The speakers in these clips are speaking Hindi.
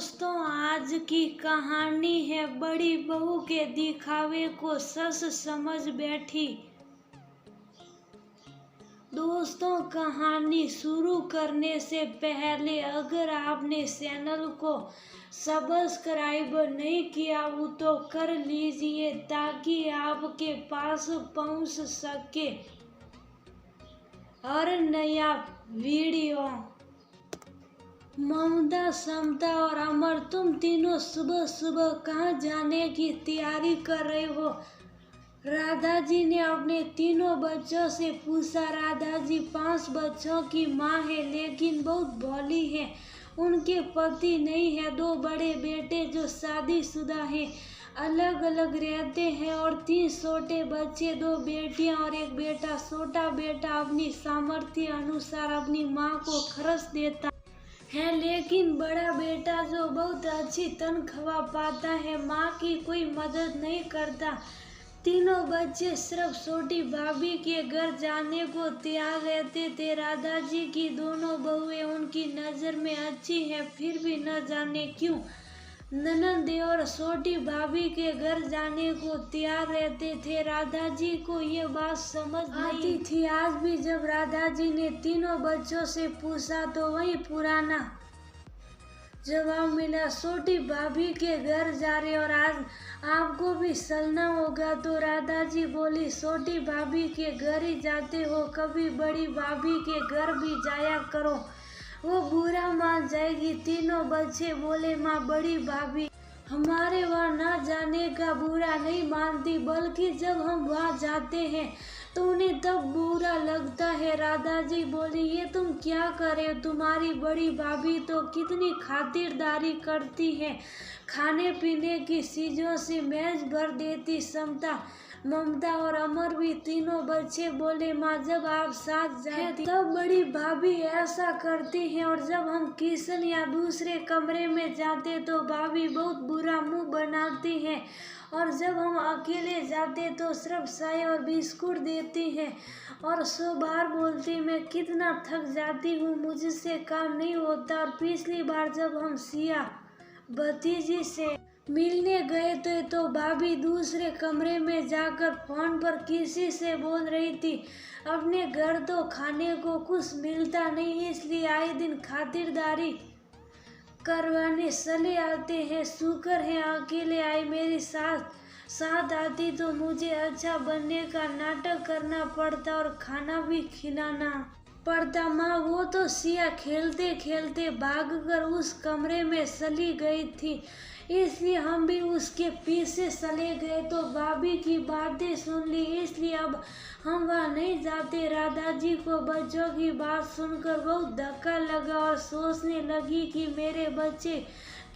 दोस्तों, आज की कहानी है बड़ी बहू के दिखावे को सस समझ बैठी। दोस्तों, कहानी शुरू करने से पहले अगर आपने चैनल को सब्सक्राइब नहीं किया हो तो कर लीजिए ताकि आपके पास पहुंच सके हर नया वीडियो। ममता, समता और अमर, तुम तीनों सुबह सुबह कहाँ जाने की तैयारी कर रहे हो? राधा जी ने अपने तीनों बच्चों से पूछा। राधा जी 5 बच्चों की माँ है लेकिन बहुत भोली है। उनके पति नहीं है। 2 बड़े बेटे जो शादीशुदा हैं, अलग अलग रहते हैं और 3 छोटे बच्चे, 2 बेटियां और 1 बेटा। छोटा बेटा अपनी सामर्थ्य अनुसार अपनी माँ को खर्च देता है, लेकिन बड़ा बेटा जो बहुत अच्छी तनख्वाह पाता है, माँ की कोई मदद नहीं करता। तीनों बच्चे सिर्फ छोटी भाभी के घर जाने को तैयार रहते थे। राधा जी की दोनों बहुएं उनकी नजर में अच्छी हैं, फिर भी न जाने क्यों ननद और छोटी भाभी के घर जाने को तैयार रहते थे। राधा जी को ये बात समझ नहीं आती थी। आज भी जब राधा जी ने तीनों बच्चों से पूछा तो वही पुराना जवाब मिला, छोटी भाभी के घर जा रहे और आज आपको भी चलना होगा। तो राधा जी बोली, छोटी भाभी के घर ही जाते हो, कभी बड़ी भाभी के घर भी जाया करो, वो बुरा मान जाएगी। तीनों बच्चे बोले, माँ, बड़ी भाभी हमारे वहाँ न जाने का बुरा नहीं मानती, बल्कि जब हम वहाँ जाते हैं तो उन्हें तब बुरा लगता है। राधा जी बोली, ये तुम क्या करे? तुम्हारी बड़ी भाभी तो कितनी खातिरदारी करती है, खाने पीने की चीजों से मेज भर देती। समता, ममता और अमर भी तीनों बच्चे बोले, माँ, जब आप साथ जाती तब बड़ी भाभी ऐसा करती हैं और जब हम किचन या दूसरे कमरे में जाते तो भाभी बहुत बुरा मुंह बनाती हैं और जब हम अकेले जाते तो सिर्फ चाय और बिस्कुट देती हैं और 100 बार बोलती, मैं कितना थक जाती हूँ, मुझसे काम नहीं होता। और पिछली बार जब हम सिया भतीजी से मिलने गए थे तो भाभी दूसरे कमरे में जाकर फोन पर किसी से बोल रही थी। अपने घर तो खाने को कुछ मिलता नहीं, इसलिए आए दिन खातिरदारी करवाने चले आते हैं। शुक्र है अकेले आई, मेरी साथ आती तो मुझे अच्छा बनने का नाटक करना पड़ता और खाना भी खिलाना पड़ता। माँ, वो तो सिया खेलते खेलते भागकर उस कमरे में चली गई थी, इसलिए हम भी उसके पीछे चले गए तो भाभी की बातें सुन ली, इसलिए अब हम वहाँ नहीं जाते। राधा जी को बच्चों की बात सुनकर बहुत धक्का लगा और सोचने लगी कि मेरे बच्चे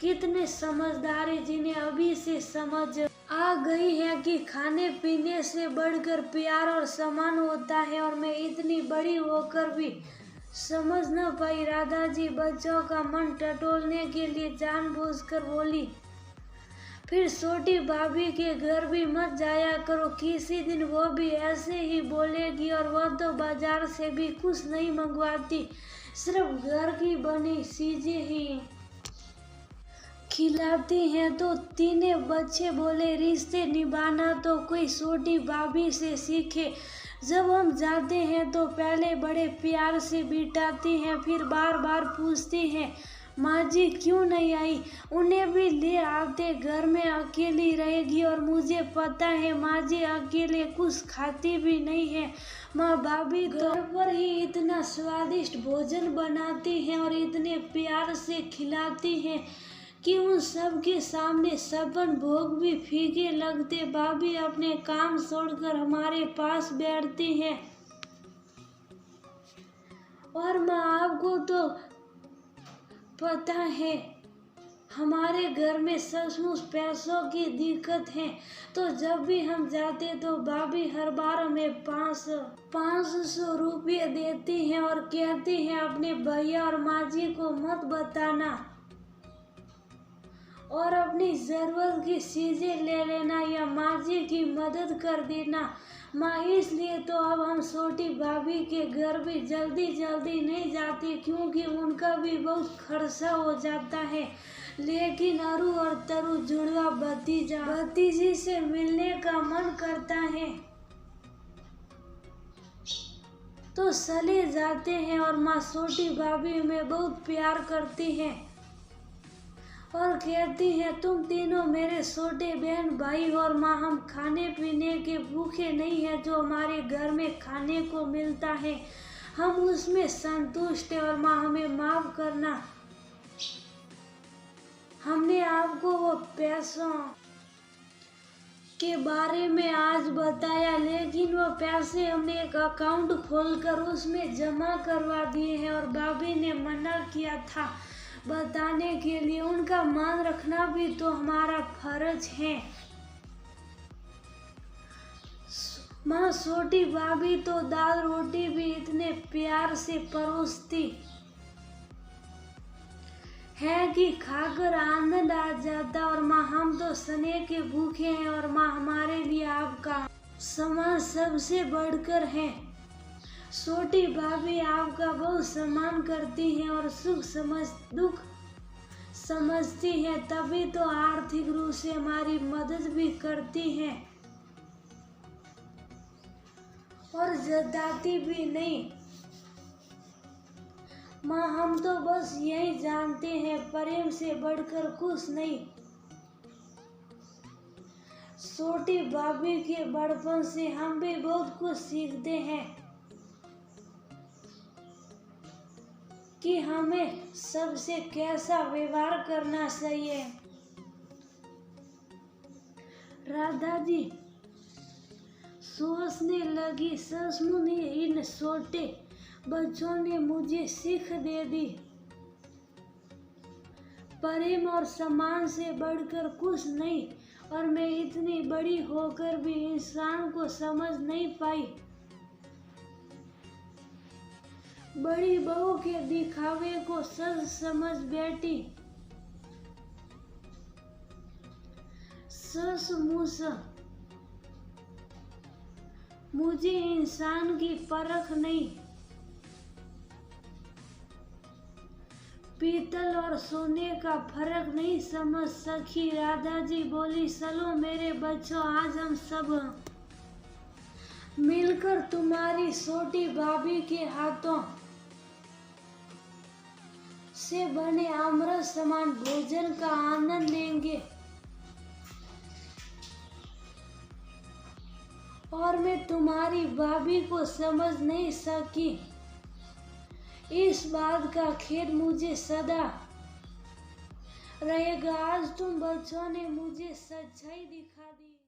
कितने समझदार हैं, जिन्हें अभी से समझ आ गई है कि खाने पीने से बढ़कर प्यार और सम्मान होता है, और मैं इतनी बड़ी होकर भी समझ न पाई। राधा जी बच्चों का मन टटोलने के लिए जानबूझकर बोली, फिर छोटी भाभी के घर भी मत जाया करो, किसी दिन वो भी ऐसे ही बोलेगी और वह तो बाजार से भी कुछ नहीं मंगवाती, सिर्फ घर की बनी चीजें ही खिलाती हैं। तो तीनों बच्चे बोले, रिश्ते निभाना तो कोई छोटी भाभी से सीखे। जब हम जाते हैं तो पहले बड़े प्यार से बिठाती हैं, फिर बार बार पूछती हैं, माँ जी क्यों नहीं आई? उन्हें भी ले आते, घर में अकेली रहेगी और मुझे पता है माँ जी अकेले कुछ खाती भी नहीं है। माँ, भाभी घर पर ही इतना स्वादिष्ट भोजन बनाती हैं और इतने प्यार से खिलाती हैं कि उन सब के सामने सपन भोग भी फीके लगते। भाभी अपने काम छोड़कर हमारे पास बैठती हैं और माँ, आपको तो पता है हमारे घर में सचमुच पैसों की दिक्कत है, तो जब भी हम जाते तो भाभी हर बार हमें 500 रुपये देती हैं और कहती हैं अपने भैया और माँ जी को मत बताना और अपनी ज़रूरत की चीज़ें ले लेना या माँ जी की मदद कर देना। माँ, इसलिए तो अब हम छोटी भाभी के घर भी जल्दी जल्दी नहीं जाते, क्योंकि उनका भी बहुत खर्चा हो जाता है। लेकिन अरु और तरु जुड़वा भतीजी से मिलने का मन करता है तो चले जाते हैं। और माँ छोटी भाभी में बहुत प्यार करती है और कहती है, तुम तीनों मेरे छोटे बहन भाई और माँ, हम खाने पीने के भूखे नहीं हैं। जो हमारे घर में खाने को मिलता है हम उसमें संतुष्ट हैं। और माँ, हमें माफ करना, हमने आपको वो पैसों के बारे में आज बताया, लेकिन वो पैसे हमने एक अकाउंट खोलकर उसमें जमा करवा दिए हैं और भाभी ने मना किया था बताने के लिए। उनका मान रखना भी तो हमारा फर्ज है। माँ, छोटी भाभी तो दाल रोटी भी इतने प्यार से परोसती है कि खाकर आनंद आ जाता। और माँ, हम तो स्नेह के भूखे हैं और माँ, हमारे लिए आपका सम्मान सबसे बढ़कर है। छोटी भाभी आपका बहुत सम्मान करती है और दुख समझती है, तभी तो आर्थिक रूप से हमारी मदद भी करती है और जताती भी नहीं। माँ, हम तो बस यही जानते हैं, प्रेम से बढ़कर कुछ नहीं। छोटी भाभी के बड़पन से हम भी बहुत कुछ सीखते हैं कि हमें सबसे कैसा व्यवहार करना चाहिए। राधा जी सोचने लगी, सचमुच इन छोटे बच्चों ने मुझे सीख दे दी, प्रेम और सम्मान से बढ़कर कुछ नहीं। और मैं इतनी बड़ी होकर भी इंसान को समझ नहीं पाई। बड़ी बहू के दिखावे को सच समझ बैठी। सचमुच मुझे इंसान की परख नहीं, पीतल और सोने का फर्क नहीं समझ सकी। राधा जी बोली, चलो मेरे बच्चों, आज हम सब मिलकर तुम्हारी छोटी भाभी के हाथों से बने अमृत समान भोजन का आनंद लेंगे। और मैं तुम्हारी भाभी को समझ नहीं सकी, इस बात का खेद मुझे सदा रहेगा। आज तुम बच्चों ने मुझे सच्चाई दिखा दी।